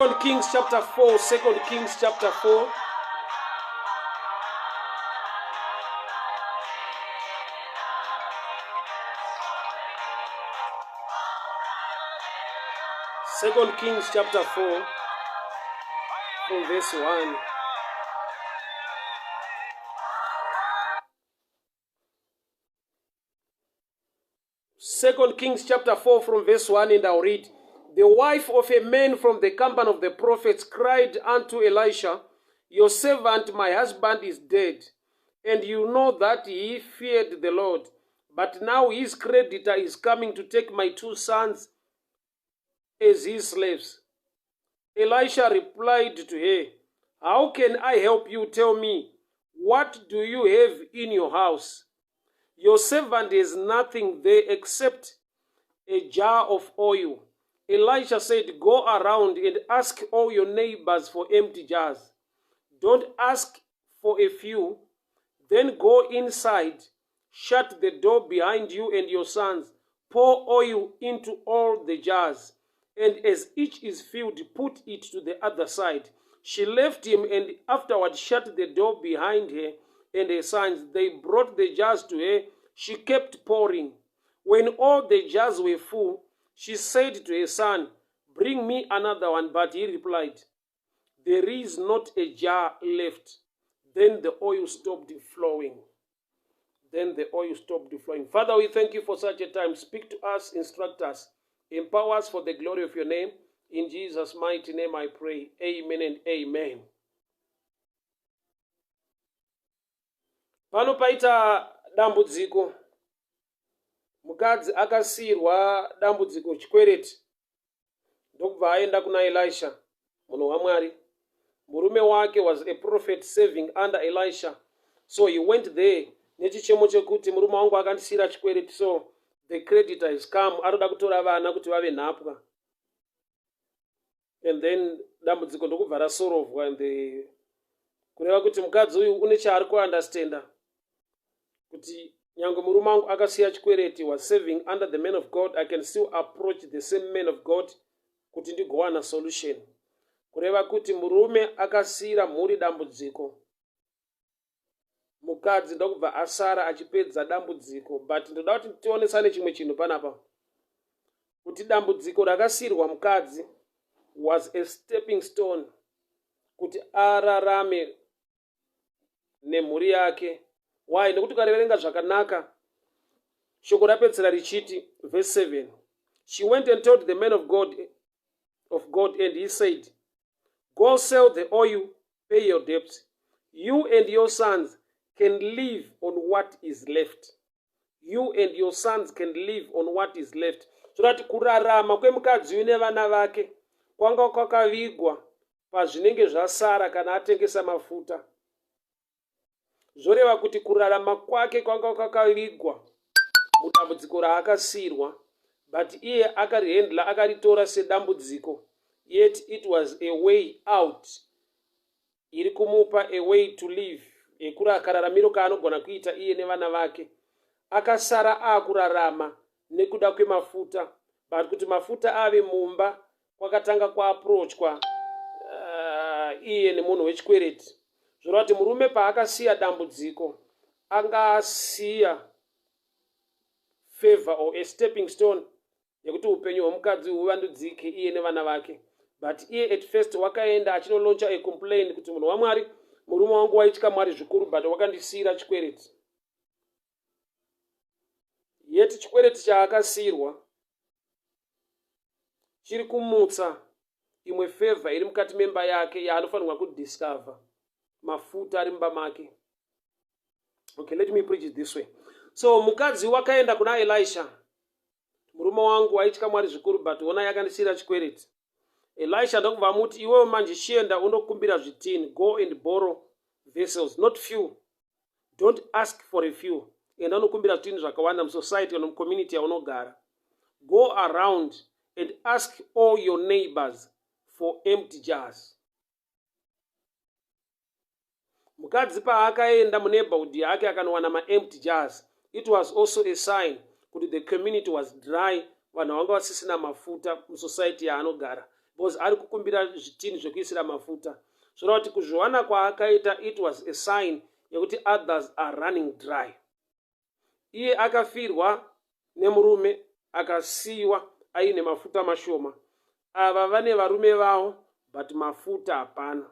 2 Kings chapter 4, 2 Kings chapter 4. Second Kings chapter 4, from verse 1. Second Kings chapter 4 from verse 1, and I'll read. The wife of a man from the company of the prophets cried unto Elisha, Your servant, my husband, is dead, and you know that he feared the Lord. But now his creditor is coming to take my 2 sons as his slaves. Elisha replied to her, How can I help you? Tell me, what do you have in your house? Your servant has nothing there except a jar of oil. Elisha said, Go around and ask all your neighbors for empty jars. Don't ask for a few. Then go inside, shut the door behind you and your sons, pour oil into all the jars, and as each is filled, put it to the other side. She left him and afterward shut the door behind her and her sons. They brought the jars to her. She kept pouring. When all the jars were full, she said to her son, Bring me another one. But he replied, There is not a jar left. Then the oil stopped flowing. Father, we thank you for such a time. Speak to us, instruct us, empower us for the glory of your name. In Jesus' mighty name I pray. Amen and amen. Pano paita dambudziko. Mukadzi akasirwa dambudziko chikwereti. Ndokubva aenda kuna Elisha, munhu waMwari. Murume wake was a prophet serving under Elisha. So he went there. Nechichemo chekuti murume wangu akandisira chikwereti, so the creditor has come. Aroda kutora vana kuti vave nhapwa. And then dambudziko ndokubva rasorovwa, and kureva kuti mukadzi uyu une chaari kuandastenda. Kuti nyange murume wangu akasiya chikwereti, was serving under the man of God, I can still approach the same man of God kuti ndigowana solution. Kureva kuti murume akasira mhuri dambudziko. Mukadzi ndokubva asara achipedza dambudziko. But ndoda kuti tionesane chimwe chinhu panapa. Kuti dambudziko rakasirwa mukadzi was a stepping stone kuti ararame nemhuri yake. Why? Nekuti ukareverenga zvakanaka, shoko rapedzera richiti, verse 7. She went and told the man of God, and he said, Go sell the oil, pay your debts. You and your sons can live on what is left. You and your sons can live on what is left. So that kurarama kwemukadzi uyu nevana vake kwanga kwakavigwa pazvinenge zvasara kana atengesa mafuta. Zvoreva kuti kurarama kwake kwanga kwakavigwa mudambudziko raakasirwa, but iye akarihendla, akaritora sedambudziko. Yet it was a way out. Iri kumupa a way to live. Ekura akararamiro kaanogona kuita iye nevana vake. Akasara akurarama nekuda kwemafuta. But kuti mafuta ave mumba kwakatanga kwaapproachwa iye nemunhu wechikwereti. Zvoreva kuti murume paakasiya dambudziko, anga asiya favor or a stepping stone yekuti upenyu hwemukadzi huvandudzike iye nevana vake. But iye at first wakaenda achinoloncha a complaint kuti munhu waMwari, murume wangu waitya Mwari zvikuru, but wakandisira chikwereti. Yet chikwereti chaakasirwa chiri kumutsa imwe favor iri mukati memba yake yaanofanirwa kudiscover. Mafuta ari mumba make. Okay, let me preach it this way. So mukadzi wakaenda kuna Elisha, murume wangu waitya Mwari zvikuru, but ona yakandisira chikwereti. Elisha ndokubva amuti, iwewe manje chienda unokumbira zvitini. Go and borrow vessels, not few. Don't ask for a few. Enda unokumbira zvitini zvakawanda musociety kana mucommunity yaunogara. Go around and ask all your neighbors for empty jars. Mukadzi paakaenda muneighborhood yake akanowana ma-empty jars. It was also a sign kuti the community was dry, vanhu vanga vasisina mafuta musociety yaanogara. because ari kukumbira zvitini zvekuisira mafuta. Zvoreva kuti kuzviwana kwaakaita, it was a sign yekuti others are running dry. Iye akafirwa nemurume akasiyiwa aine mafuta mashoma. Ava vane varume vavo, but mafuta hapana.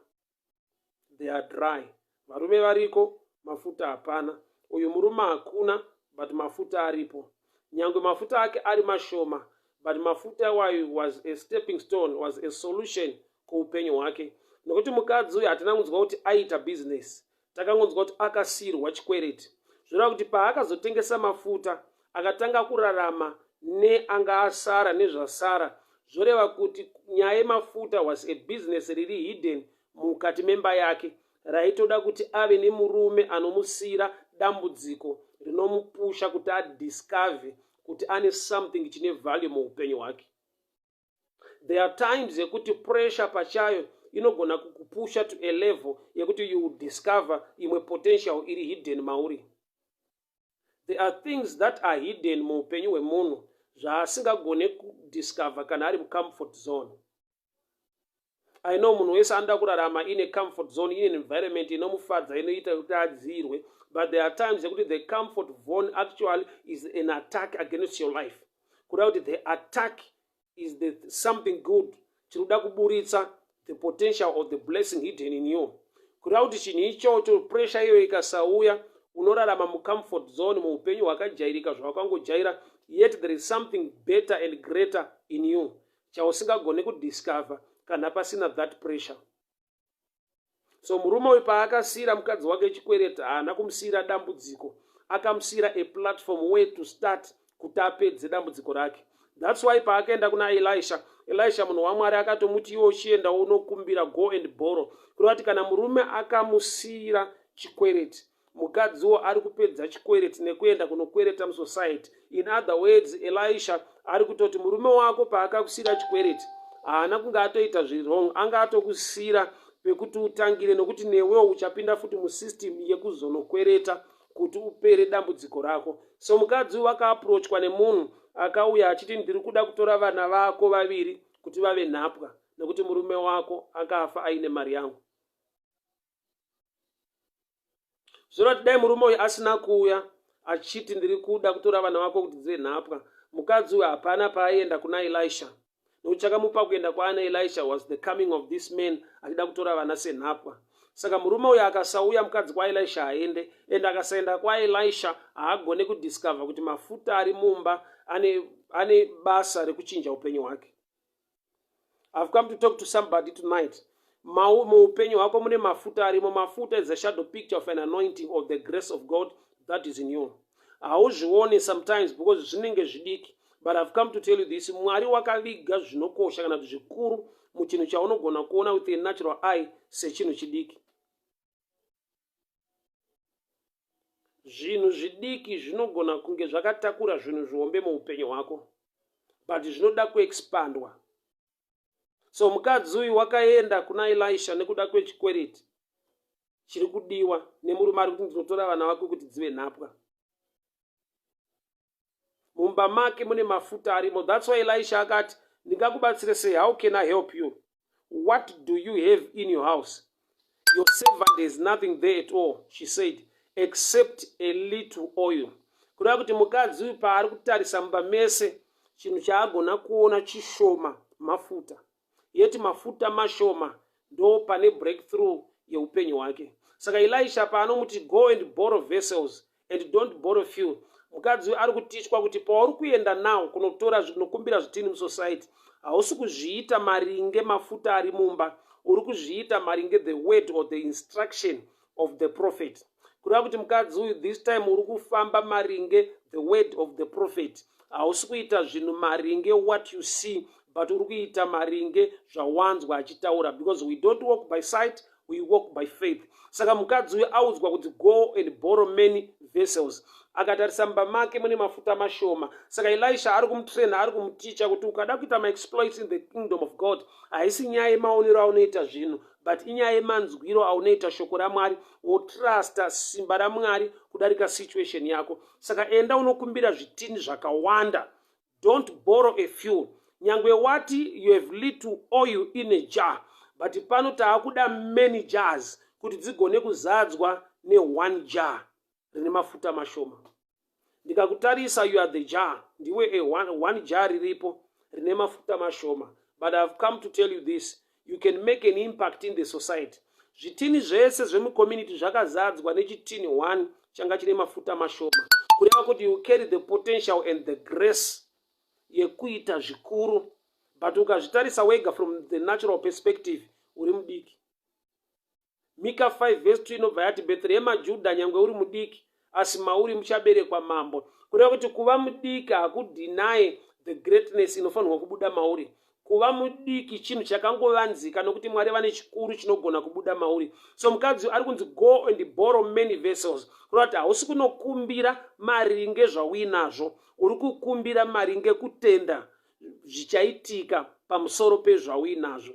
They are dry. Varume variko, mafuta hapana. Uyu murume hakuna, but mafuta aripo. Nyangwe mafuta ake ari mashoma, but mafuta wayo was a stepping stone, was a solution kuupenyu hwake. Nokuti mukadzi uyu hatina kunzwa kuti aita business. Takangonzwa kuti akasiyirwa chikwereti. Zvoreva kuti paakazotengesa mafuta, akatanga kurarama neanga asara nezvasara. Zvoreva kuti nyaya yemafuta was a business riri hidden mukati memba yake, raitoda kuti ave nemurume anomusira dambudziko rinomupusha kuti adiscover kuti ane something chine value muupenyu hwake. There are times yekuti pressure pachayo inogona kukupusha to a level yekuti you discover imwe potential iri hidden mauri. There are things that are hidden muupenyu hwemunhu zvaasingagone kudiscover kana ari mucomfort zone. I know munhu wese anoda kurarama ine comfort zone, ine environment inomufadza inoita kuti adzirwe, but there are times yekuti the comfort zone actually is an attack against your life. Kuda kuti the attack is something good chirikuda kuburitsa the potential of the blessing hidden in you. Kuda kuti chinhu ichocho pressure iyo ikasauya, unorarama mucomfort zone muupenyu hwakajairika zvawakangojaira, yet there is something better and greater in you chausingagone kudiscover kana pasina that pressure. So murume uyu paakasiyira mukadzi wake chikwereti, haana kumusiyira dambudziko, akamusiyira a platform way to start kuti apedze dambudziko rake. That's why paakaenda kuna Elisha munhu waMwari akatomuti iwo uchienda unokumbira, go and borrow. Kureva kuti kana murume akamusiyira chikwereti, mukadziwo ari kupedza chikwereti nekuenda kunokwereta musociety. In other words, Elisha ari kutoti murume wako paakakusiyira chikwereti, haana kunge atoita zvirong, anga atokusiyira pekuti utangire, nokuti newewo uchapinda futi musystem yekuzonokwereta kuti upere dambudziko rako. So mukadzi wakaapproachwa nemunhu akauya achiti ndiri kuda kutora vana vako vaviri kuti vave nhapwa, nekuti murume wako akafa aine mari yangu. Zvorati dai murume uyu asina kuuya achiti ndiri kuda kutora vana vako kuti dzive nhapwa, mukadzi uyu hapana paaienda kuna Elisha. Nokuti chakamupa kuenda kwaana Elisha was the coming of this man achida kutora vana senhapwa. Saka murume uyu akasauya mukadzi kwaElisha aende, ende akasaenda kwaElisha haagone kudiscover kuti mafuta ari mumba ane basa rekuchinja upenyu hwake. I've come to talk to somebody tonight. Muupenyu hwako mune mafuta arimo. Mafuta is a shadow picture of an anointing of the grace of God that is in you. Hauzvioni sometimes because zvinenge zvidiki. But I've come to tell you this, Mwari wakaviga zvinokosha kana kuti zvikuru muchinhu chaunogona kuona with a natural eye sechinhu chidiki. Zvinhu zvidiki zvinogona kunge zvakatakura zvinhu zvihombe muupenyu hwako, but zvinoda kuexpandwa. So mukadzi uyu wakaenda kuna Elisha nekuda kwechikwereti chiri kudiwa nemurume ari kuti ndinotora vana vako kuti dzive nhapwa. Mumba make mune mafuta arimo. That's why Elisha akati, ndingakubatsire sei? How can I help you? What do you have in your house? Your servant has nothing there at all, she said, except a little oil. Kureva kuti mukadzi uyu paari kutarisa mumba mese, chinhu chaagona kuona chishoma mafuta. Yeti mafuta mashoma ndo pane breakthrough yeupenyu hwake. Saka Elisha paanomuti go and borrow vessels and don't borrow few. Mukadzi ari kutichwa kuti pauri kuenda nawo kunotora zvinokumbira zvitini musociety, hausi kuzviita maringe mafuta ari mumba, uri kuzviita maringe the word or the instruction of the prophet. Kureva kuti mukadzi uyu this time uri kufamba maringe the word of the prophet. Hausi kuita zvinhu maringe what you see, but uri kuita maringe zvawanzwa achitaura, because we don't walk by sight, we walk by faith. Saka mukadzi uyu audzwa kuti go and borrow many vessels. Akatarisa mumba make mune mafuta mashoma. Saka Elisha ari kumutraina, ari kumuticha kuti ukada kuita maexploits in the kingdom of God, haisi nyaya yemaonero aunoita zvinhu, but inyaya yemanzwiro aunoita shoko raMwari, wotrusta simba raMwari kudarika situation yako. Saka enda unokumbira zvitini zvakawanda. Don't borrow a few. nyangwe wati you have little oil in a jar, but pano taakuda many jars kuti dzigone kuzadzwa ne1 jar rine mafuta mashoma. Ndikakutarisa you are the jar, ndiwe one jar riripo rine mafuta mashoma. But I have come to tell you this, you can make an impact in the society. Zvitini zvese zvemucommunity zvakazadzwa nechitini 1 changa chine mafuta mashoma, kureva kuti you carry the potential and the grace yekuita zvikuru, but ukazvitarisa wega from the natural perspective uri mudiki. Mika 5 verse 2 inobva yati Bethlehema Juda, nyangwe uri mudiki asi mauri muchaberekwa mambo. Kureva kuti kuva mudiki hakudinaye the greatness inofanirwa kubuda mauri. Kuva mudiki chinhu chakangovanzika nokuti Mwari vane chikuru chinogona kubuda mauri. So mukadzi ari kunzi go and borrow many vessels. Kureva kuti hausi kunokumbira mari ngezvauinazvo, uri kukumbira mari ngekutenda zvichaitika pamusoro pezvauinazvo.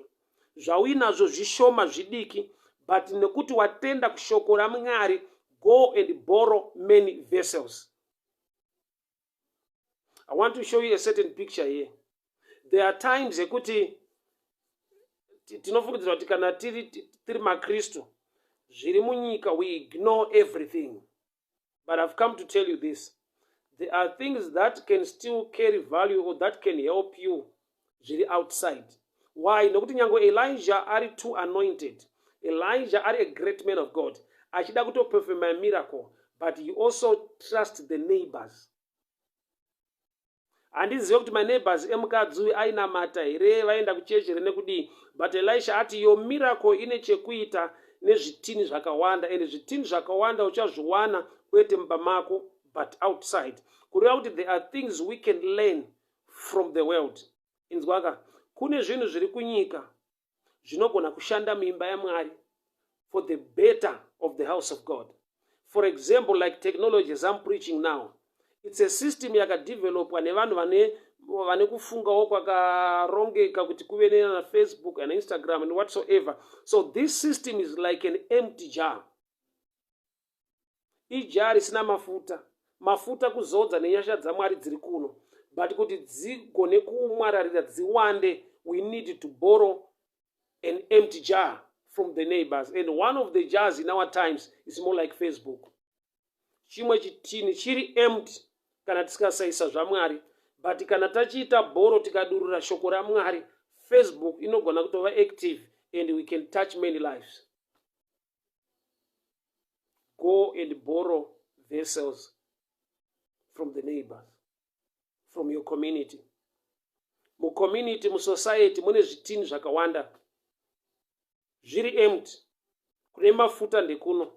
Zvauinazvo zvishoma zvidiki, but nekuti watenda kushoko raMwari, go and borrow many vessels. I want to show you a certain picture here. There are times ekuti tinofungidzira kuti kana tiri maKristu zviri munyika we ignore everything. But I've come to tell you this. There are things that can still carry value or that can help you zviri outside. Why? Nokuti nyangwe Elijah ari too anointed. Elijah ari a great man of God. Achida kutoperform a miracle, but he also trusts the neighbors. Handizive kuti my neighbors emukadzi ainamata here vaenda kuchechi here nekudii, but Elisha ati your miracle ine chekuita nezvitini zvakawanda, and zvitini zvakawanda uchazviwana kwete mumba mako but outside. Kureva kuti there are things we can learn from the world. Inzwaka, kune zvinhu zviri kunyika zvinogona kushanda muimba yaMwari for the better of the house of God. For example, like technology as I'm preaching now, it's a system yakadevelopwa nevanhu vane kufungawo kwakarongeka kuti kuve na Facebook and Instagram and whatsoever. So this system is like an empty jar. Ijar isina mafuta kuzodza nenyasha dzaMwari dziri kuno, but kuti dzigone kumwararira dziwande, we need to borrow an empty jar from the neighbors. And one of the jars in our times is more like Facebook. Chimwe chitini chiri empty kana tiskasaisa zvaMwari, but kana tachiita boro tikadurura shoko raMwari, Facebook inogona kutova active and we can touch many lives. Go and borrow vessels from the neighbors, from your community. Mu community, mu society, mune zvitini zvakawanda zviri empty, kune mafuta ndekuno.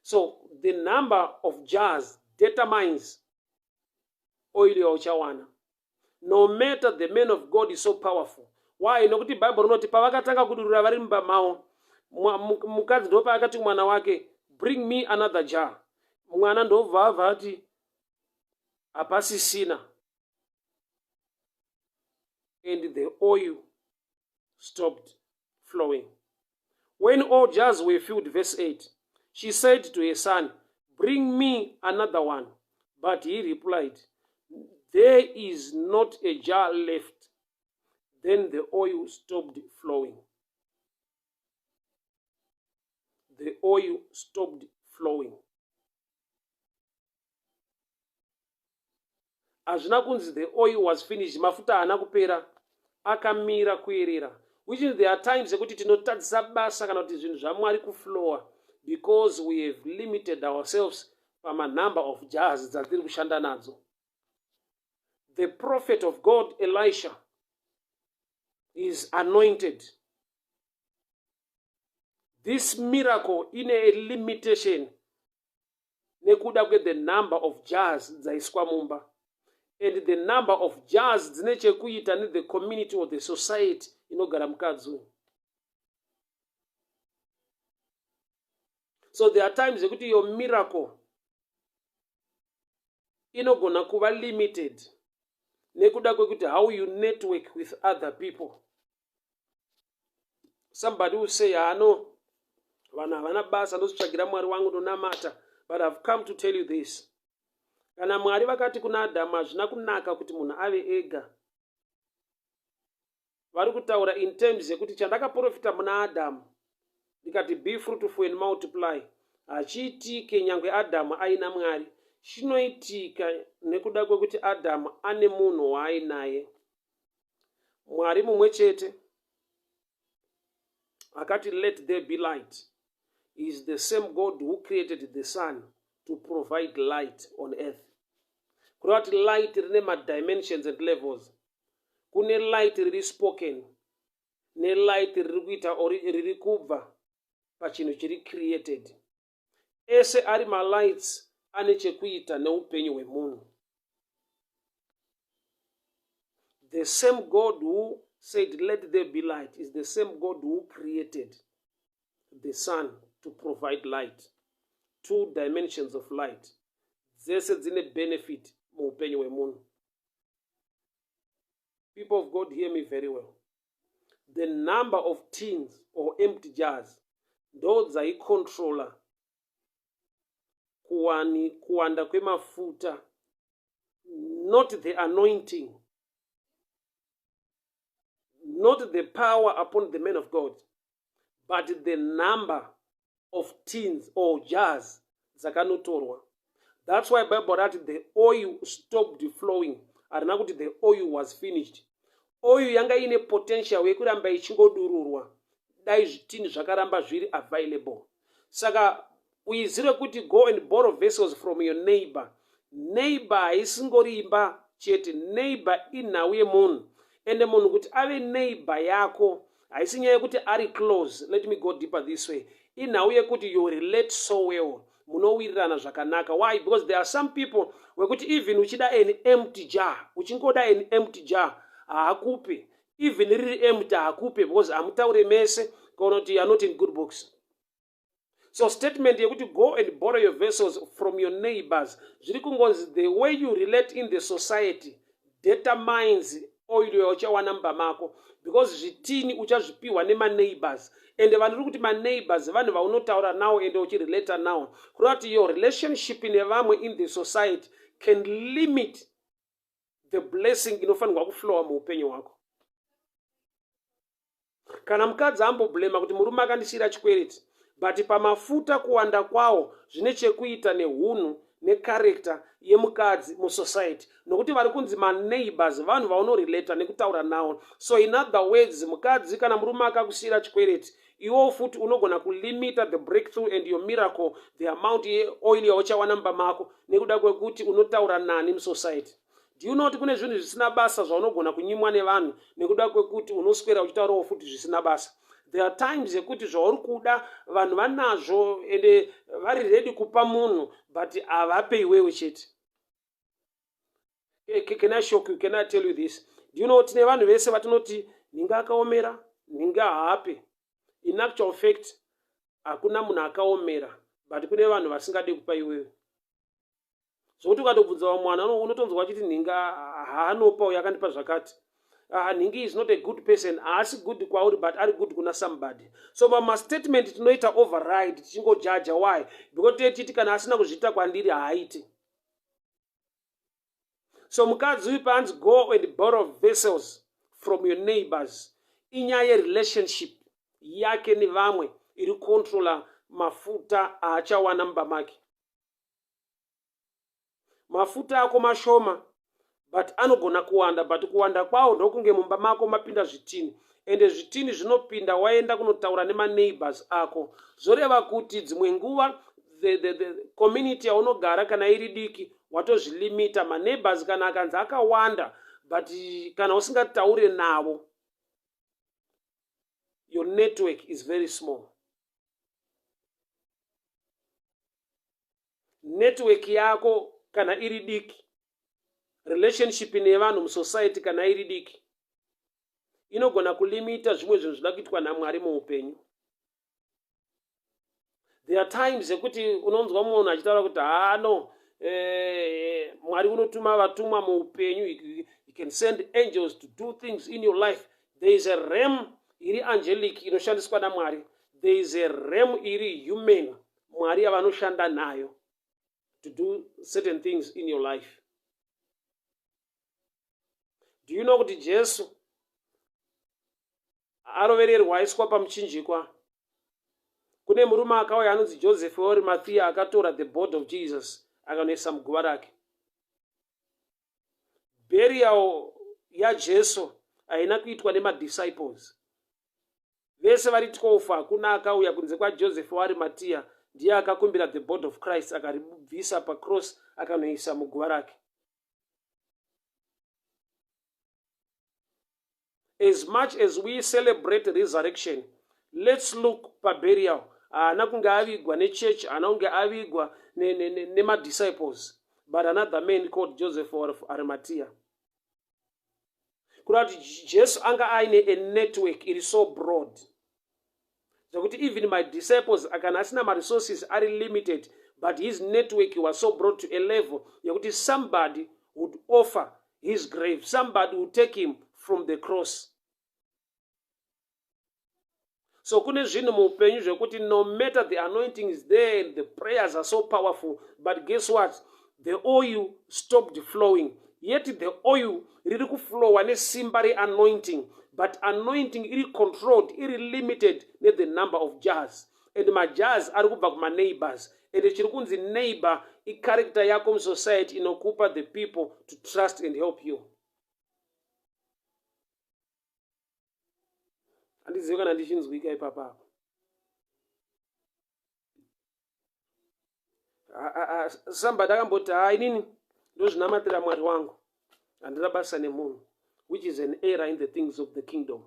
So the number of jars determines oil yauchawana. No matter the man of God is so powerful. Why? Nokuti Bible rinoti pavakatanga kudurura vari mumba mavo, mukadzi ndo paakati mwana wake, bring me another jar. Mwana ndobva abva ati hapasisina. And the oil stopped flowing. When all jars were filled, verse 8, she said to her son, bring me another one. But he replied, there is not a jar left. Then the oil stopped flowing. The oil stopped flowing. Hazvina kunzi the oil was finished, mafuta haana kupera, akamira kuerera. Which is there are times ekuti tinotadzisa basa kana kuti zvinhu zvaMwari kuflowa because we have limited ourselves pama number of jars dzatiri kushanda nadzo. The prophet of God Elisha is anointed. This miracle in a limitation nekuda kwe the number of jars dzaiswa mumba, and the number of jars dzine chekuita ne the community or the society inogara mukadzi. So there are times ekuti your miracle inogona kuva limited nekuda kwekuti how you network with other people. Somebody will say, no, vana havana basa ndositsvagira Mwari wangu ndonamata. But I've come to tell you this. Kana Mwari vakati kuna Adamu hazvina kunaka kuti munhu ave ega. vari kutaura in terms yekuti chandakaprofita muna Adamu ndikati be fruitful and multiply hachiitike nyangwe Adamu aina Mwari, chinoitika nekuda kwekuti Adamu ane munhu waainaye, Mwari mumwe chete. Akati let there be light. He is the same God who created the sun to provide light on earth. Kurati light rine dimensions and levels. Kune light riri spoken, ne light riri kuita riri kubva pachinhu chiri created. Ese ari lights ane chekuita neupenyu hwemunhu. The same God who said let there be light is the same God who created the sun to provide light. Two dimensions of light. Dzese dzine benefit muupenyu hwemunhu. People of God, hear me very well. The number of tins or empty jars, those are controller kuwanda kwemafuta, not the anointing, not the power upon the men of God, but the number of tins or jars dzakanotorwa. That's why Bible wrote the oil stopped flowing. Arina kuti the oil was finished. Oil yanga ine potential yekuramba ichingodururwa. Dai zvitini zvakaramba zviri available. Saka uizire kuti go and borrow vessels from your neighbor. Neighbor haisingori imba chete. Neighbor inhau yemunhu. Ende munhu kuti ave neighbor yako haisi nyaya yekuti ari close. Let me go deeper this way. Inhau yekuti you relate so well. Munowirirana zvakanaka. Why? Because there are some people wekuti even uchida an empty jar, uchingoda an empty jar haakupe, even riri empty haakupe because hamutaure mese kana kuti you are not in good books. So statement yekuti go and borrow your vessels from your neighbors, zviri kungonzi the way you relate in the society determines oil yauchawana mumba mako, because zvitini uchazvipiwa nema-neighbors. Ende vanhu kuti ma-neighbors vanhu vaunotaura nawo ende uchirelata nawo, kurati your relationship nevamwe in the society can limit the blessing inofanirwa kuflowa muupenyu hwako. Kana mukadzi amboblema kuti murume akandisiyira chikwereti, but pamafuta kuwanda kwawo zvine chekuita neunhu necharacter yemukadzi musociety, nokuti vari kunzi ma-neighbors vanhu vaunorelata nekutaura nawo. So in other words, mukadzi kana murume akakusiyira chikwereti, iwo futi unogona kulimita the breakthrough and your miracle, the amount yeoil yauchawana mumba mako nekuda kwekuti unotaura nani musociety. Do you know kuti kune zvinhu zvisina basa zvaunogona kunyimwa nevanhu nekuda kwekuti unoswera uchitaurawo futi zvisina basa. There are times yekuti zvauri kuda vanhu vanazvo ende vari ready kupa munhu but havape iwewe chete. Can I shock you? Can I tell you this? Do you know tine vanhu vese vatinoti ninga akaomera ninga haape. In actual fact hakuna munhu akaomera but kune vanhu vasingade kupa iwewe. Zokuti ukatobvunza mwana unotonzwa chiti ninga haanopa yakandipa zvakati. Ningi is not a good person, asi good kwauri but ari good kuna somebody. So mama statement tinoita override tichingojaja. Why? Because techiti kana asina kuzviita kwandiri haaiti. So mukadzi uyu paanzi go and borrow vessels from your neighbors, inyaya relationship yake nevamwe iri controller mafuta aachawana mumba make. Mafuta ako mashoma but anogona kuwanda, but kuwanda kwawo ndokunge mumba mako mapinda zvitini, ende zvitini zvinopinda waenda kunotaura nema-neighbors ako. Zoreva kuti dzimwe nguva the community yaunogara kana iri diki watozvilimita. Ma-neighbors kana akanzi akawanda but kana usingataure navo, your network is very small. Network yako kana iri diki, relationship nevanhu musociety kana iri diki, inogona kulimita zvimwe zvinhu zvida kuitwa naMwari muupenyu. There are times yekuti unonzwa munhu achitaura kuti no, Mwari unotuma vatumwa muupenyu, you can send angels to do things in your life. There is a realm iri angelic inoshandiswa naMwari. There is a realm iri human Mwari yavanoshanda nayo to do certain things in your life. Do you know kuti Jesu arovererwa aiswa pamuchinjikwa. Kune murume akauya anonzi Joseph weArimathea akatora the body of Jesus akanoisa muguva rake. Burial yaJesu haina kuitwa nemadisciples. Vese vari 12 hakuna akauya kunze kwaJoseph weArimathea, ndiye akakumbira the body of Christ akaribvisa pacross akanoisa muguva rake. As much as we celebrate resurrection, let's look paburial. Haana kunge avigwa nechurch, haana kunge avigwa nemadisciples, but another man called Joseph of Arimathea. Kuda kuti Jesu anga aine a network iri so broad zvokuti even my disciples akana asina maresources are limited, but his network was so broad to a level yekuti somebody would offer his grave, somebody would take him from the cross. So kune zvinhu muupenyu zvekuti no matter the anointing is there and the prayers are so powerful, but guess what? The oil stopped flowing. Yet the oil riri kuflowa nesimba re-anointing, but anointing iri controlled, iri limited the number of jars. And majars ari kubva kuma neighbors. And chiri kunzi neighbor icharacter yako musociety inokupa the people to trust and help you. Handizivi kana ndichinzwika ipapa. Somebody akamboti inini ndozvinamatira Mwari wangu handina basa nemunhu, which is an error in the things of the kingdom.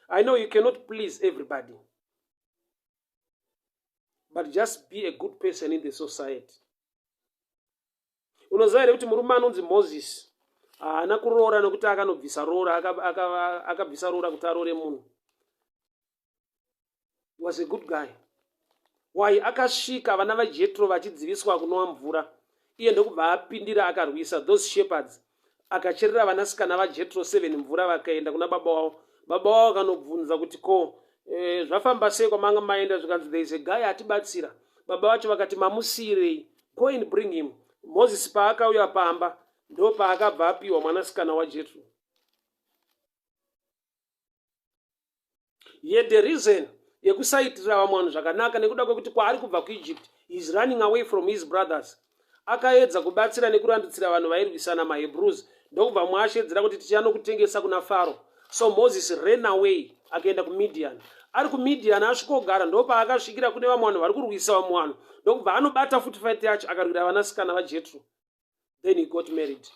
I know you cannot please everybody, but just be a good person in the society. Unoziva here kuti murume anonzi Moses haana kuroora nokuti akanobvisa roora, akabvisa roora kuti aroore munhu. He was a good guy. Why? Akasvika vana vaJethro vachidziviswa kunwa mvura, iye ndokubva apindira akarwisa those shepherds, akacherera vanasikana vaJethro 7 mvura vakaenda kuna baba wavo. Baba wavo akanobvunza kuti ko zvafamba sei kwamanga maenda, zvikanzi there is a guy atibatsira. Baba vacho vakati mamusirei, go and bring him. Moses paakauya pamba ndo paakabva apiwa mwanasikana waJethro. Yet the reason yekusaitira vamwe vanhu zvakanaka nekuda kwekuti kwaari kubva kuEgypt, he is running away from his brothers. Akaedza kubatsira nekurandutsira vanhu vairwisana maHebrews, ndokubva mwashedzera kuti tichanokutengesa kuna Faro. So Moses ran away akaenda kuMidian. Ari kuMidian asvikogara ndo paakasvikira kune vamwe vanhu vari kurwisa vamwe vanhu, ndokubva anobata futi fight yacho akarwira vanasikana vaJethro. Then he got married.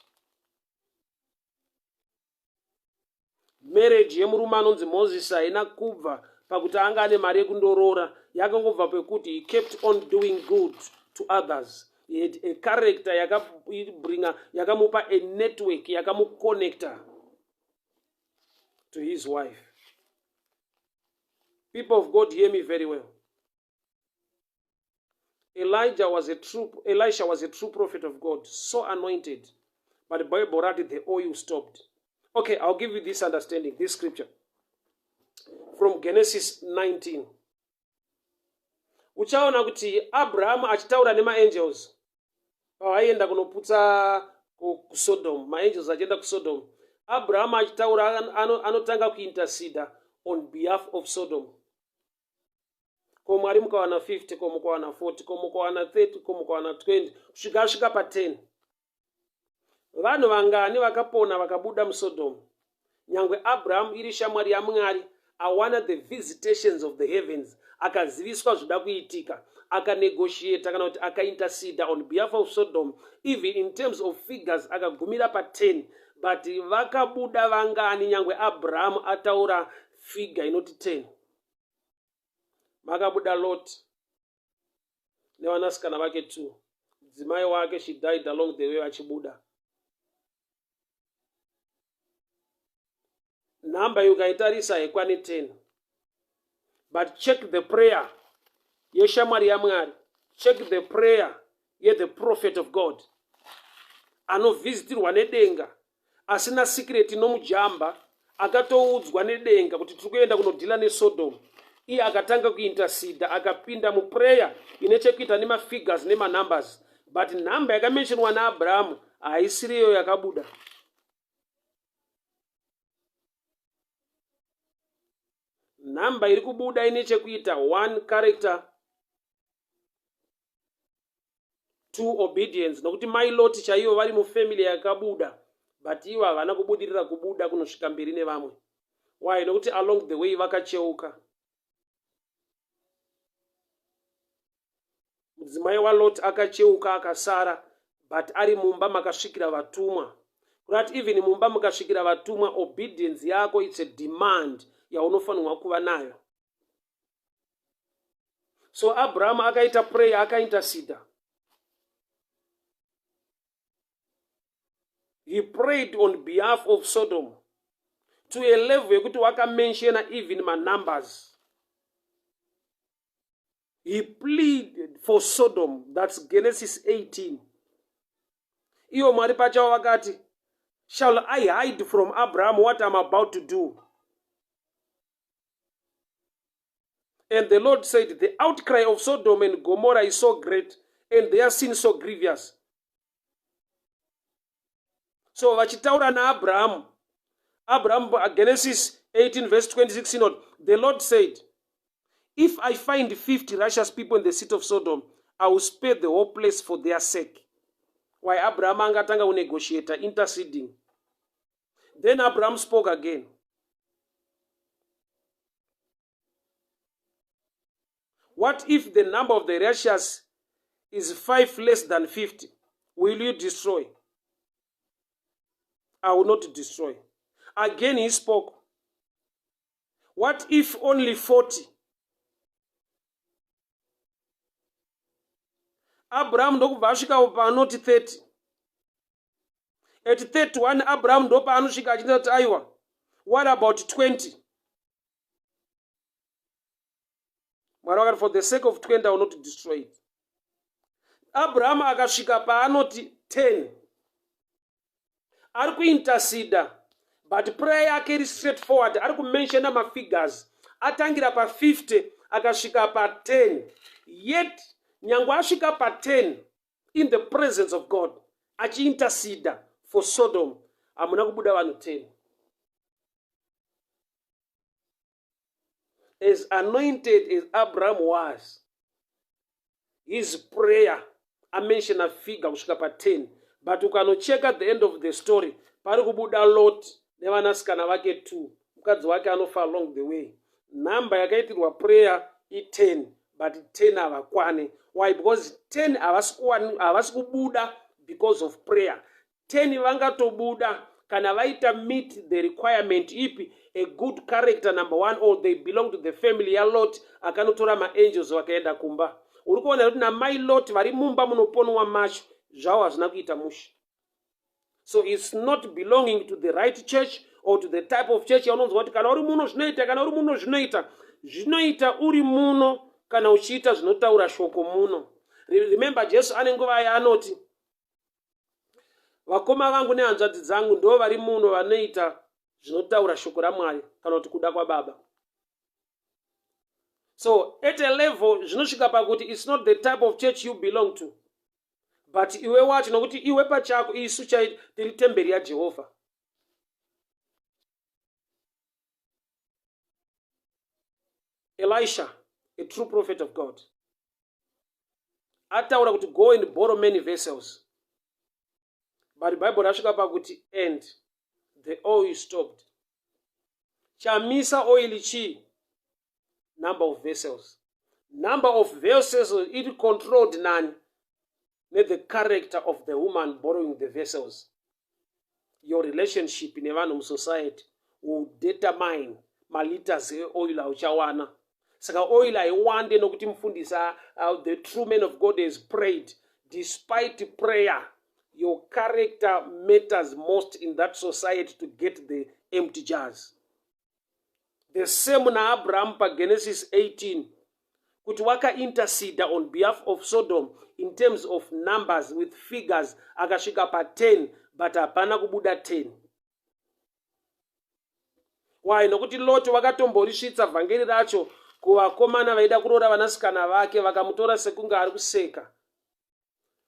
Marriage yemurume anonzi Moses haina kubva pakuti anga ane mari yekundoroora, yakangobva pekuti he kept on doing good to others. He had a character yakamupa a network, yakamukonnecta to his wife. People of God, hear me very well. Elisha was a true prophet of God, so anointed, but the Bible wrote the oil stopped. Okay, I'll give you this understanding, this scripture from Genesis 19. Uchaona kuti Abraham achitaura nemaangels pavaienda kunoputsa kuSodom, maangels achienda kuSodom. Abraham achitaura anotanga kuintercede on behalf of Sodom. Ko Mwari mukawana 50, ko mukawana 40, ko mukawana 30, ko mukawana 20, kusvika pa 10. Vanhu vangani vakapona vakabuda muSodom. Nyangwe Abraham iri shamwari yaMwari awana the visitations of the heavens, akaziviswa zvoda kuitika, akanegotiate kana kuti akaintercede on behalf of Sodom, even in terms of figures akagumira pa 10, but vakabuda vangani nyangwe Abraham ataura figure inoti 10. Makabuda Lot nevanasikana vake 2. Dzimai wake she died along the way achibuda. Namba yukaitarisa haikwani 10. But check the prayer yeshamwari yaMwari, check the prayer ye the prophet of God, anovhisitirwa nedenga asina secret nomujamba, akatoudzwa nedenga kuti tiri kuenda kunodhila neSodom. Iye akatanga kuintercede, akapinda muprayer ine chekuita nemafigures nemanumbers, but namba yakamentionwa naAbraham haisiriyo yakabuda. Nhamba iri kubuda ine chekuita 1 character, 2 obedience. Nokuti mai Lot chaivo vari mufamily yakabuda, but ivo havana kubudirira kubuda kunosvika mberi nevamwe. Why? Nokuti along the way vakacheuka. Mudzimai waLot akacheuka akasara, but ari mumba makasvikira vatumwa. Kuti even mumba makasvikira vatumwa, obedience yako it's a demand yaunofanirwa kuva nayo. So Abraham akaita prayer, akaintercede. He prayed on behalf of Sodom to a level yekuti wakamenshena even numbers. He pleaded for Sodom. That's Genesis 18. Iyo Mwari pachawo vakati, shall I hide from Abraham what I'm about to do? And the Lord said, the outcry of Sodom and Gomorrah is so great, and their sin so grievous. So vachitaura naAbraham, Genesis 18 verse 26, the Lord said, if I find 50 righteous people in the city of Sodom, I will spare the whole place for their sake. Why Abraham angatanga unegotiator, interceding. Then Abraham spoke again. What if the number of the righteous is 5 less than 50? Will you destroy? I will not destroy. Again he spoke. What if only 40? Abraham ndokubva asvika paanoti 30. At 31 Abraham ndo paanosvika achinda kuti aiwa, what about 20? Mwari wakati, for the sake of 20 I will not destroy it. Abraham akasvika paanoti 10. Ari kuintercede, but prayer yake iri straightforward. Ari kumenshena mafigures. Atangira pa 50 akasvika pa 10. Yet nyangwa asvika pa 10 in the presence of God, achiintercede for Sodom, hamuna kubuda vanhu 10. As anointed as Abraham was, his prayer mentioned a figure kusvika pa 10. But ukanocheka at the end of the story, pari kubuda Lot nevanasikana vake 2. Mukadzi wake anofa along the way. Number yakaitirwa prayer i 10, but 10 havakwane. Why? Because 10 havasi kubuda because of prayer. 10 vangatobuda kana vaita meet the requirement ipi, a good character number 1, or they belong to the family ya Lot, akanotora maangels vakaenda kumba. Uri kuona kuti namai Lot vari mumba munoponwa macho zvavo hazvina kuita musha. So it's not belonging to the right church or to the type of church yaunonzwa kuti kana uri muno zvinoita, kana uri muno zvinoita. Zvinoita uri muno kana uchiita zvinotaura shoko muno. Remember Jesu ane nguva yaanoti, vakoma vangu nehanzvadzi dzangu ndo vari muno vanoita zvinotaura shoko raMwari kana kuti kuda kwaBaba. So at a level zvinosvika pakuti it's not the type of church you belong to, but iwe wacho nokuti iwe pachako isu tiri temberi yaJehovha. Elisha, a true prophet of God, ataura kuti go and borrow many vessels. But the Bible rasvika pakuti and the oil stopped. Chamisa oil chi? Number of vessels. Number of vessels, it controlled none. The character of the woman borrowing the vessels. Your relationship in a society will determine maliters oil uchawana. Saka oil aiwande nokuti mfundisa the true man of God has prayed. Despite prayer, your character matters most in that society to get the empty jars. The same na Abraham pa Genesis 18. Kuti waka intercede on behalf of Sodom in terms of numbers with figures, akashika pa 10, but hapana kubuda 10. Why? Nokuti Lot wakatomborisvitsa vhangeri racho kuvakomana vaida kuroora vanasikana vake, vakamutora sekunga ari kuseka.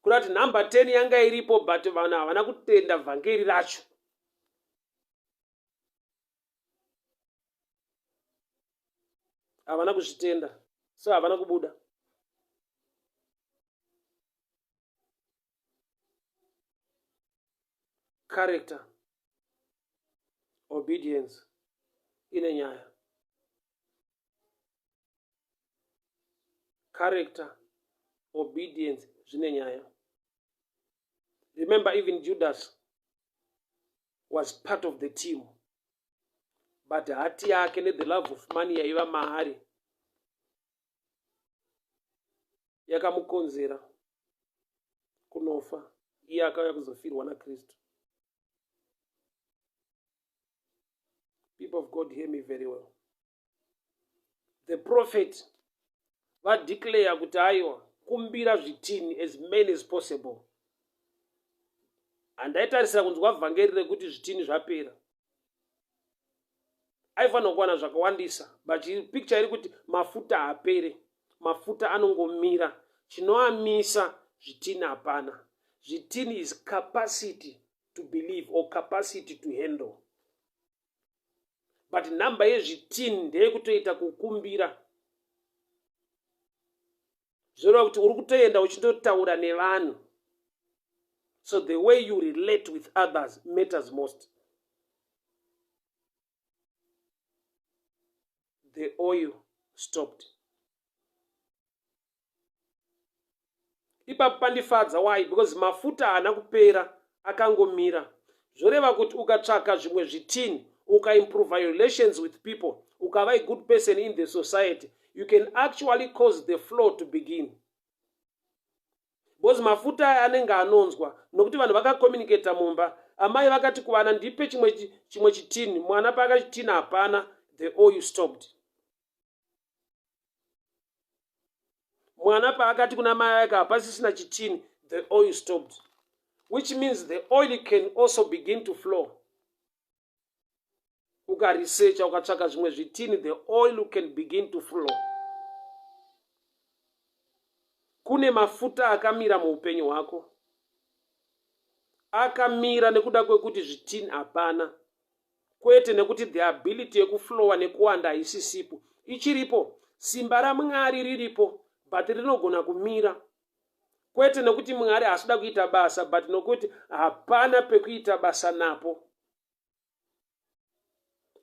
Kurati number 10 yanga iripo, but vanhu havana kutenda vhangeri racho. havana kuzvitenda, so havana kubuda. Character, obedience, ine nyaya. Character, obedience, zvine nyaya. Remember, even Judas was part of the team, but hati yake the love of money yaiva mahari yakamukonzera kunofa, iye akauya kuzofirwa naKristu. People of God, hear me very well. The prophet vadeclare kuti aiwa kumbira zvitini as many as possible. Andaitarisira kunzwa vhangeri rekuti zvitini zvapera. Aifanira kuwana zvakawandisa, but picture iri kuti mafuta haapere, mafuta anongomira. Chinoamisa zvitini hapana. Zvitini is capacity to believe or capacity to handle. But number yezvitini ndeyekutoita kukumbira. Zvoreva kuti uri kutoenda uchindotaura nevanhu. So the way you relate with others matters most. The oil stopped. Ipapo pandifadza, why? Because mafuta haana kupera, akangomira. Zvoreva kuti ukatsvaka zvimwe zvitini, ukaimprove your relations with people, ukava a good person in the society, you can actually cause the flow to begin. Because mafuta anenge anonzwa, nokuti vanhu vakakommunicate mumba, amai vakati kuvana ndipe chimwe chitini, mwana paka chitini hapana, the oil stopped. Mwana paakati kuna mai ake hapasisina chitini, the oil stopped. Which means the oil can also begin to flow. Ukaresearcha ukatsvaka zvimwe zvitini, the oil can begin to flow. Kune mafuta akamira muupenyu hwako. Akamira nekuda kwekuti zvitini hapana. Kwete nekuti the ability yekuflowa nekuwanda haisisipo. Ichiripo, simba raMwari riripo, but rinogona kumira. Kwete nekuti Mwari haasida kuita basa, but nokuti hapana pekuita basa napo.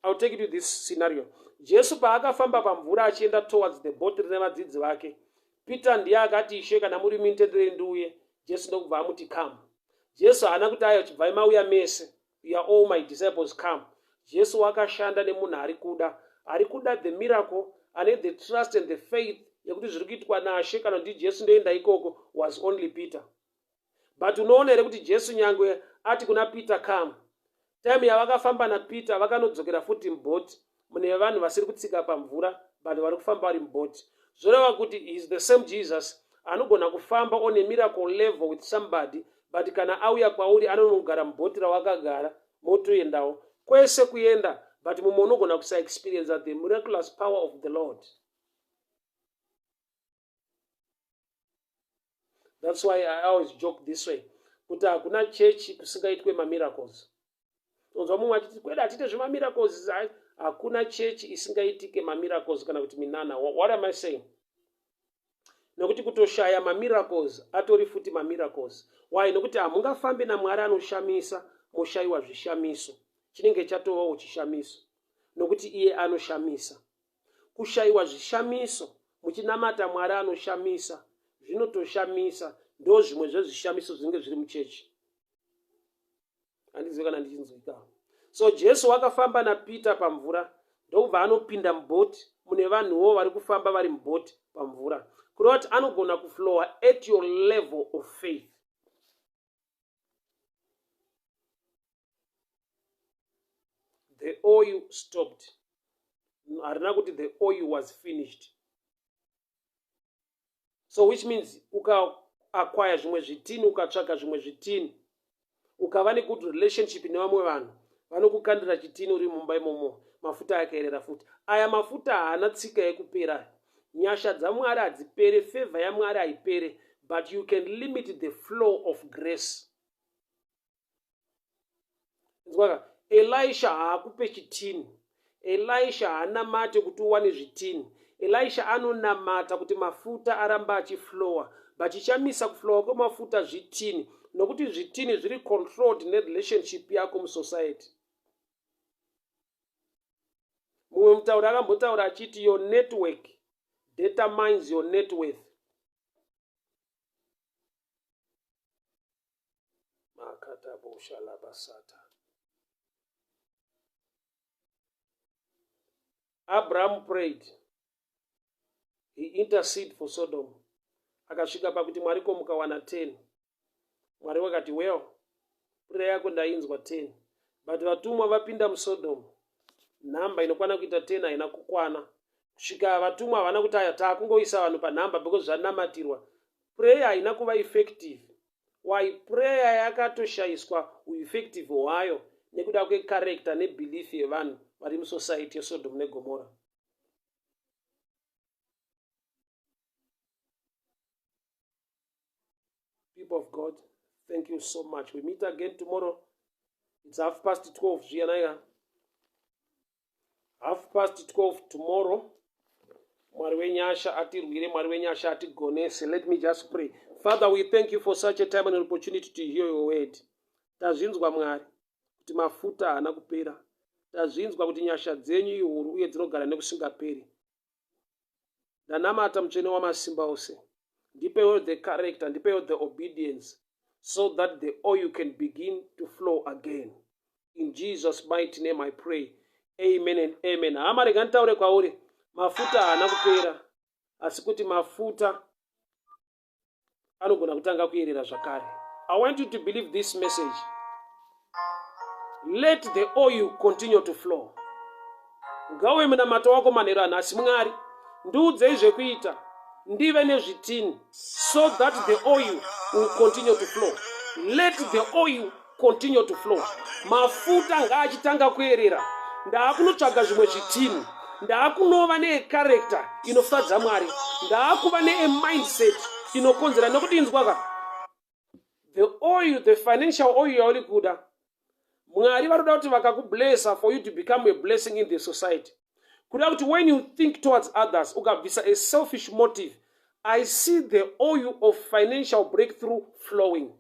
I'll take you to this scenario. Jesu paakafamba pamvura achienda towards the boat rine vadzidzi vake. Peter ndiye akati, Ishe, kana muri muitendere ndiuye. Jesu ndokubva amuti come. Jesu haana kuti ayo chibvai mauya mese. You are all my disciples, come. Jesu wakashanda nemunhu ari kuda the miracle, ane the trust and the faith yekuti zviri kuitwa naShe kana kuti Jesu ndoenda ikoko was only Peter. But unoona here kuti Jesu nyangwe ati kuna Peter come. Time yavakafamba naPeter vakanodzokera futi mubhoti, mune vanhu vasiri kutsika pamvura, but vari kufamba vari mubhoti. Zvoreva kuti he is the same Jesus anogona kufamba on a miracle level with somebody, but kana auya kwauri anonogara mubhoti rawakagara, motoendawo kwese kuenda, but mumwe unogona kusa experience the miraculous power of the Lord. That's why I always joke this way, kuti hakuna church kusingaitwe mamiracles. Unzwa mumwe achiti kweda atite zvemamiracles, hakuna church isingaitike mamiracles kana kuti minana. What am I saying? Nokuti kutoshaya mamiracles atori futi mamiracles. Why? Nokuti hamungafambi naMwari anoshamisa moshayiwa zvishamiso. Chinenge chatovawo chishamiso. Nokuti iye anoshamisa. Kushayiwa zvishamiso muchinamata Mwari anoshamisa, zvinotoshamisa, ndo zvimwe zvezvishamiso zvinenge zviri muchechi. Handizivi kana ndichinzwika. So Jesu wakafamba naPeter pamvura, ndokubva anopinda mubhoti, mune vanhuwo vari kufamba vari mubhoti pamvura. Kureva kuti anogona kuflowa at your level of faith. The oil stopped. Harina kuti the oil was finished. So which means ukaacquire zvimwe zvitini, ukatsvaka zvimwe zvitini, ukava good relationship nevamwe vanhu, vanokukandira chitini uri mumba imomo, mafuta akaerera futi. Aya mafuta haana tsika yekupera. Nyasha dzaMwari hadzipere, favor yaMwari haipere, but you can limit the flow of grace. Elisha haakupe chitini. Elisha haana mate kuti uwane zvitini. Elisha anonamata kuti mafuta aramba achiflowa, vachichamisa kuflowa kwemafuta zvitini, nokuti zvitini zviri controlled nerelationship yako musociety. Mumwe mutauri akambotaura achiti your network determines your net worth. Abraham prayed. He interceded for Sodom. Akasvika pakuti Mwari mukawana 10. Mwari wakati, well, prayer yako ndainzwa 10. But vatumwa vapinda muSodom. Namba inokwana kuita 10 haina kukwana. Kusvika vatumwa havana kuti taakungoisa vanhu panhamba because zvanamatirwa. Prayer haina kuva effective. Why prayer yakatoshayiswa ueffective hwayo nekuda kwecharacter nebelief yevanhu vari musociety yeSodom neGomora. People of God, thank you so much. We meet again tomorrow. It's 12:30 zviyanaya. 12:30 tomorrow. Mwari wenyasha atirwire, Mwari wenyasha atigonese. Let me just pray. Father, we thank you for such a time and opportunity to hear your word. Tazvinzwa Mwari kuti mafuta haana kupera. Tazvinzwa kuti nyasha dzenyu ihuru uye dzinogara nekusingaperi. Ndanamata mutsvene wamasimba ose. Ndipewo the character, ndipewo the obedience, so that the oil can begin to flow again. In Jesus' mighty name I pray. Amen and amen. Hama gantaure kwauri. Mafuta haana kupera, asi kuti mafuta anogona kutanga kuyerera zvakare. I want you to believe this message. Let the oil continue to flow. Ngawe munamato wako manheru anhasi, Mwari ndiudzei zvekuita, ndive nezvitini, so that the oil will continue to flow. Let the oil continue to flow. Mafuta ngaachitanga kuyerera. Ndaakunotsvaga zvimwe zvitini. Ndaakunova necharacter inofadza Mwari. Ndaakuva nemindset inokonzera nokuti inzwaka. The oil, the financial oil yauri kuda. Mwari varoda kuti vakakublessa for you to become a blessing in the society. Kuda kuti when you think towards others, ukabvisa a selfish motive, I see the oil of financial breakthrough flowing.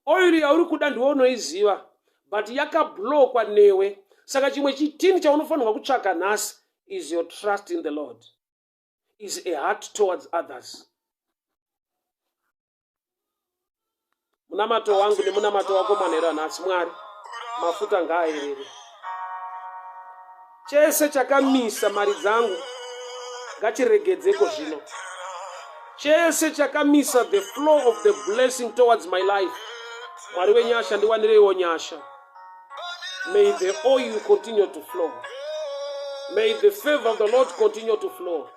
Oil yauri kuda ndiwo unoiziva, but yakablokwa newe. Saka chimwe chitini chaunofanirwa kutsvaka nhasi is your trust in the Lord, is a heart towards others. Munamato wangu nemunamato wako manheru anhasi, Mwari mafuta ngaayerere. Chese chakamisa mari dzangu ngachiregedzeko zvino. Chese chakamisa the flow of the blessing towards my life, Mwari wenyasha ndiwanireiwo nyasha. May the oil continue to flow. May the favor of the Lord continue to flow.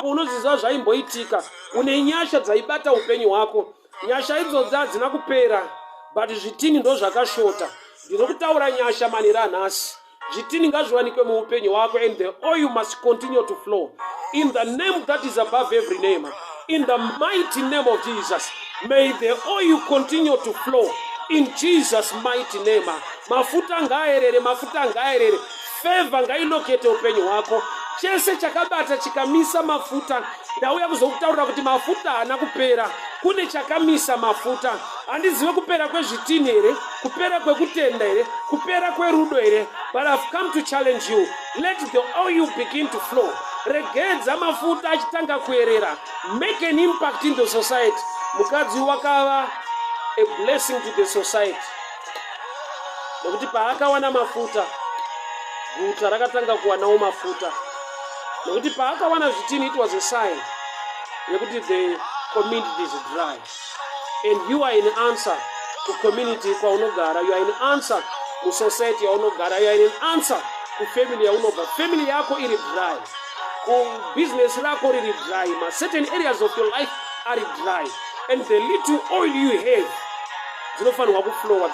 Unoziva zvaimboitika, une nyasha dzaibata upenyu hwako. Nyasha idzodzo hadzina kupera, but zvitini ndo zvakashota. Ndinokutaura nyasha manheru anhasi. Zvitini ngazviwanikwe muupenyu hwako, and the oil must continue to flow. In the name that is above every name, in the mighty name of Jesus, may the oil continue to flow. In Jesus' mighty name. Mafuta ngaerere, mafuta ngaerere. Favor ngailokete upenyu hwako. Chese chakabata chikamisa mafuta. Ndauya kuzokutaura kuti mafuta haana kupera. Kune chakamisa mafuta. Handizive kupera kwezvitini here, kupera kwekutenda here, kupera kwerudo here. But I've come to challenge you. Let the oil begin to flow. Regedza mafuta achitanga kuyerera. Make an impact in the society. Mukadzi wakava a blessing to the society. Nokuti paakawana mafuta, guta rakatanga kuwanawo mafuta. Nokuti paakawana zvitini, it was a sign yekuti the community is dry. And you are an answer to community kwaunogara. You are an answer to society yaunogara. You are an answer to family yaunogara. Family yako iri dry. Business rako riri dry. Certain areas of your life are dry. And the little oil you have, dzinofanirwa kuflowa.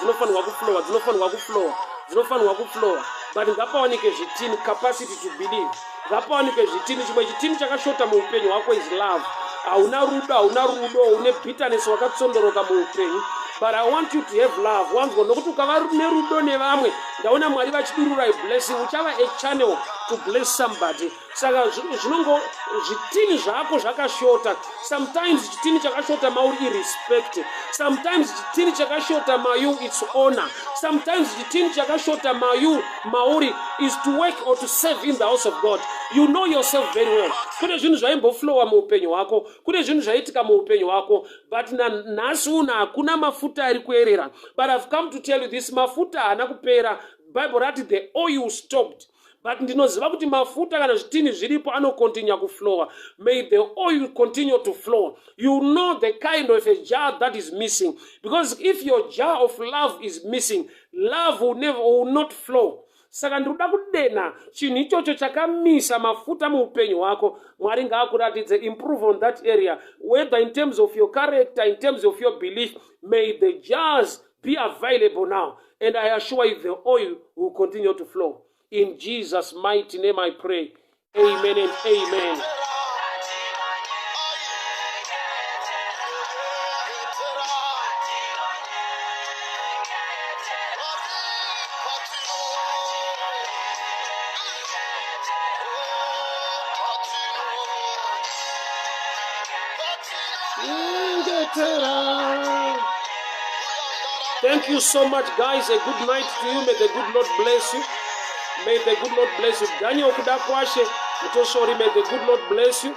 But ngapawanike zvitini, capacity to believe. Ngapawanike zvitini, chimwe chitini chakashota muupenyu hwako is love. Hauna rudo, une bitterness wakatsondoroka muupenyu. but I want you to have love. Wanzwa nokuti ukava nerudo nevamwe ndaona Mwari vachidurura a blessing uchava a channel to bless somebody. Saka zvinongo zvitini zvako zvakashota. Sometimes chitini chakashota mauri irrespect. Sometimes chitini chakashota mayu it's honor. Sometimes chitini chakashota mauri is to work or to serve in the house of God. You know yourself very well. Kune zvinhu zvaimboflowa muupenyu hwako, kune zvinhu zvaitika muupenyu hwako, but nhasi uno hakuna mafuta ari kuerera. But I've come to tell you this, mafuta haana kupera. Bible rati the oil stopped. But ndinoziva kuti mafuta kana zvitini zviripo anokontinua kuflowa. May the oil continue to flow. You know the kind of a jar that is missing. Because if your jar of love is missing, love will not flow. Saka ndikuda kudena chinhu ichocho chakamisa mafuta muupenyu hwako. Mwari ngaakuratidze improve on that area, whether in terms of your character, in terms of your belief. May the jars be available now, and I assure you the oil will continue to flow. In Jesus' mighty name I pray. Amen and amen. Thank you so much, guys. A good night to you. May the good Lord bless you. May the good Lord bless you. Daniel Kudakwashe, Mutosori, may the good Lord bless you.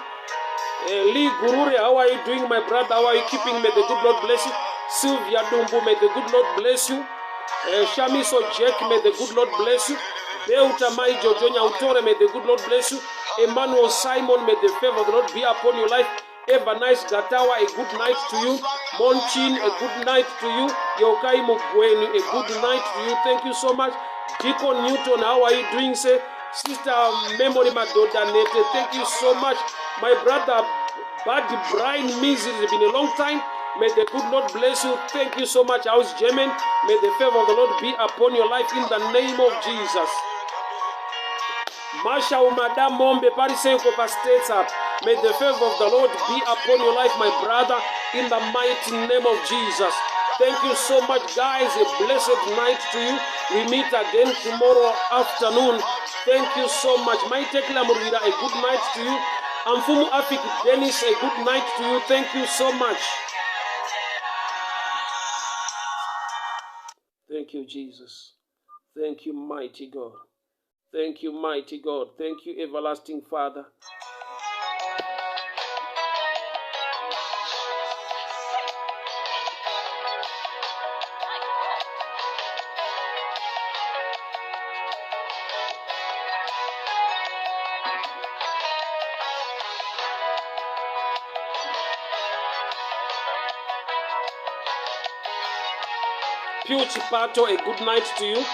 Lee Gurure, how are you doing, my brother? How are you keeping? May the good Lord bless you. Sylvia Dumbu, may the good Lord bless you. Shamiso Jack, may the good Lord bless you. Beuta Mai Jojonya Utore, may the good Lord bless you. Emmanuel Simon, may the favor of the Lord be upon your life. Eva Nice Gatawa, a good night to you. Monchin, a good night to you. Yokai Mugweni, a good night to you. Thank you so much. Deacon Newton, how are you doing, sir? Sister Memory Madoda Nete, thank you so much. My brother Buddy Brian Miz, it's been a long time. May the good Lord bless you. Thank you so much. How's Jemen? May the favor of the Lord be upon your life in the name of Jesus. Masha Madam Mombe Pariseko States up. May the favor of the Lord be upon your life, my brother, in the mighty name of Jesus. Thank you so much, guys. A blessed night to you. We meet again tomorrow afternoon. Thank you so much. Maitekla Murira, a good night to you. Amfumu Afik Dennis, a good night to you. Thank you so much. Thank you, Jesus. Thank you, mighty God. Thank you, mighty God. Thank you, everlasting Father. Puchi Pato, a good night to you.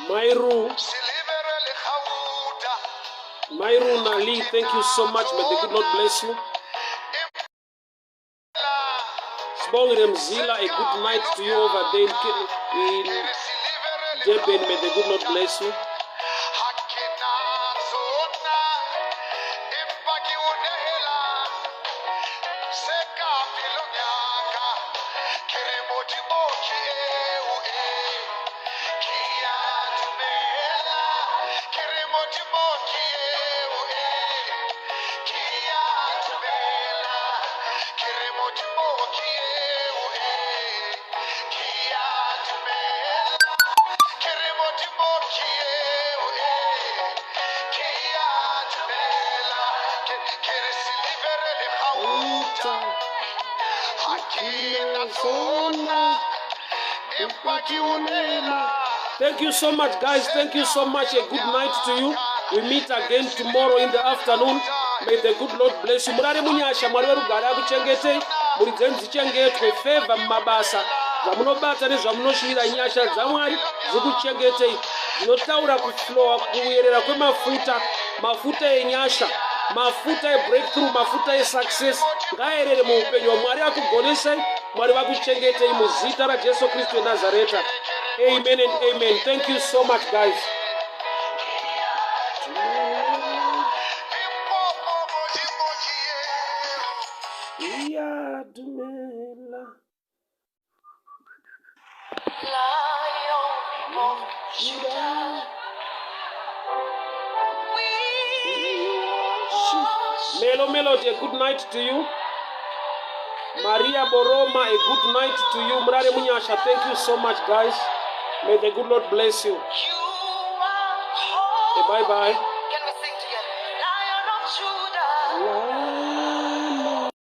Mairu Nali, thank you so much. May the good Lord bless you. Small Zila, a good night to you over there in Deben. May the good Lord bless you. Thank you so much, guys. Thank you so much. A good night to you. We meet again tomorrow in the afternoon. May the good Lord bless you. Murare munyasha mwari werugara kuchengete muridzenzi chengetwe favor mumabasa zvamunobata nezvamunoshuvira nyasha dzamwari dzikuchengetei. Ndinotaura kuflowa kuyerera kwemafuta, mafuta enyasha, mafuta ebreakthrough, mafuta esuccess ngaerere muupenyu hwamwari akugonesai, mwari vakuchengetei muzita raJesu Kristu weNazareta. Amen and amen. Thank you so much, guys. Judah. Melo Melody, a good night to you. Maria Boroma, a good night to you. Murare Munyasha, thank you so much, guys. May the good Lord bless you. Okay, bye-bye. Can we sing together? Lion of Judah.